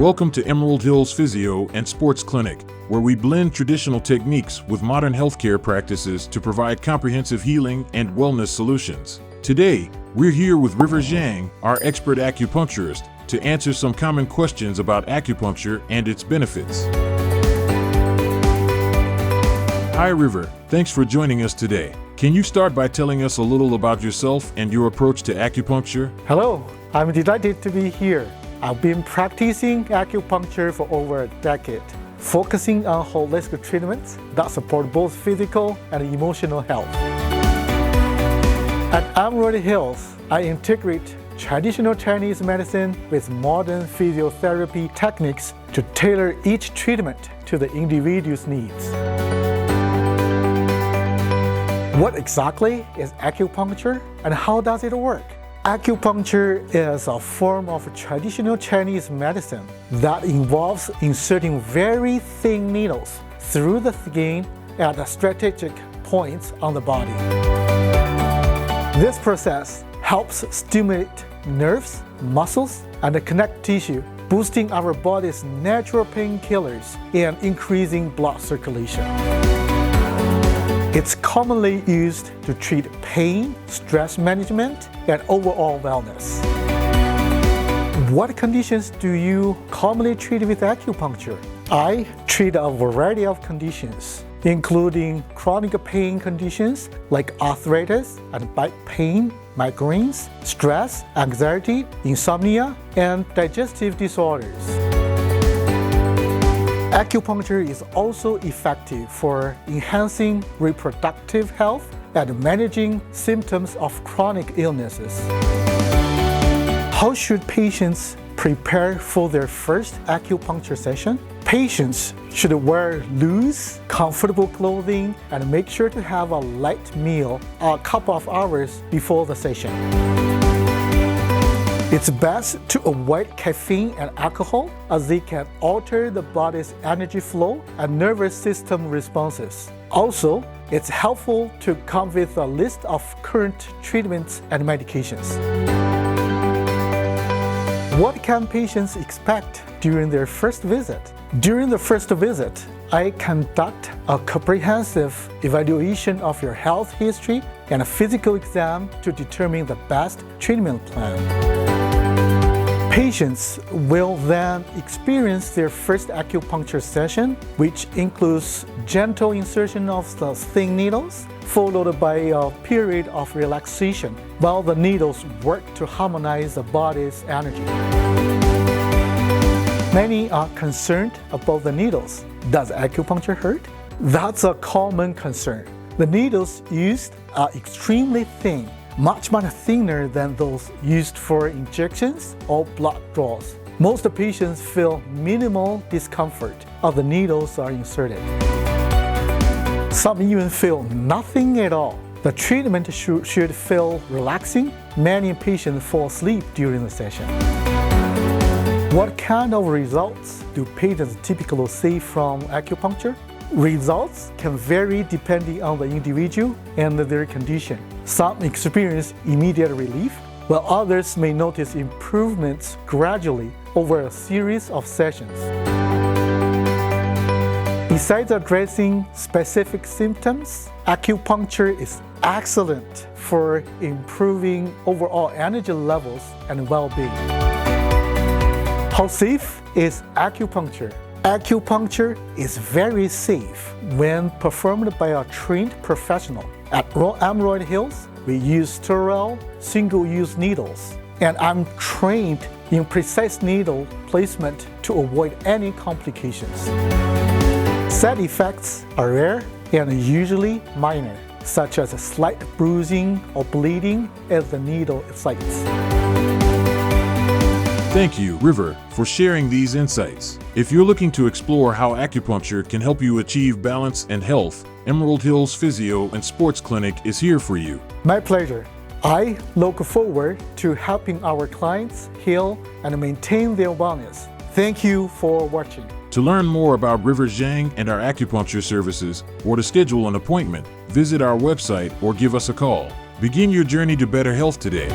Welcome to Emerald Hills Physio and Sports Clinic, where we blend traditional techniques with modern healthcare practices to provide comprehensive healing and wellness solutions. Today, we're here with River Zhang, our expert acupuncturist, to answer some common questions about acupuncture and its benefits. Hi River, thanks for joining us today. Can you start by telling us a little about yourself and your approach to acupuncture? Hello, I'm delighted to be here. I've been practicing acupuncture for over a decade, focusing on holistic treatments that support both physical and emotional health. At Emerald Hills, I integrate traditional Chinese medicine with modern physiotherapy techniques to tailor each treatment to the individual's needs. What exactly is acupuncture and how does it work? Acupuncture is a form of traditional Chinese medicine that involves inserting very thin needles through the skin at strategic points on the body. This process helps stimulate nerves, muscles, and connect tissue, boosting our body's natural painkillers and increasing blood circulation. It's commonly used to treat pain, stress management, and overall wellness. What conditions do you commonly treat with acupuncture? I treat a variety of conditions, including chronic pain conditions like arthritis and back pain, migraines, stress, anxiety, insomnia, and digestive disorders. Acupuncture is also effective for enhancing reproductive health and managing symptoms of chronic illnesses. How should patients prepare for their first acupuncture session? Patients should wear loose, comfortable clothing and make sure to have a light meal a couple of hours before the session. It's best to avoid caffeine and alcohol as they can alter the body's energy flow and nervous system responses. Also, it's helpful to come with a list of current treatments and medications. What can patients expect during their first visit? During the first visit, I conduct a comprehensive evaluation of your health history and a physical exam to determine the best treatment plan. Patients will then experience their first acupuncture session, which includes gentle insertion of the thin needles, followed by a period of relaxation while the needles work to harmonize the body's energy. Many are concerned about the needles. Does acupuncture hurt? That's a common concern. The needles used are extremely thin, much thinner than those used for injections or blood draws. Most patients feel minimal discomfort as the needles are inserted. Some even feel nothing at all. The treatment should feel relaxing. Many patients fall asleep during the session. What kind of results do patients typically see from acupuncture? Results can vary depending on the individual and their condition. Some experience immediate relief, while others may notice improvements gradually over a series of sessions. Besides addressing specific symptoms, acupuncture is excellent for improving overall energy levels and well-being. How safe is acupuncture? Acupuncture is very safe when performed by a trained professional. At Emerald Hills, we use sterile, single-use needles, and I'm trained in precise needle placement to avoid any complications. Side effects are rare and usually minor, such as a slight bruising or bleeding as the needle excites. Thank you, River, for sharing these insights. If you're looking to explore how acupuncture can help you achieve balance and health, Emerald Hills Physio and Sports Clinic is here for you. My pleasure. I look forward to helping our clients heal and maintain their wellness. Thank you for watching. To learn more about River Zhang and our acupuncture services, or to schedule an appointment, visit our website or give us a call. Begin your journey to better health today.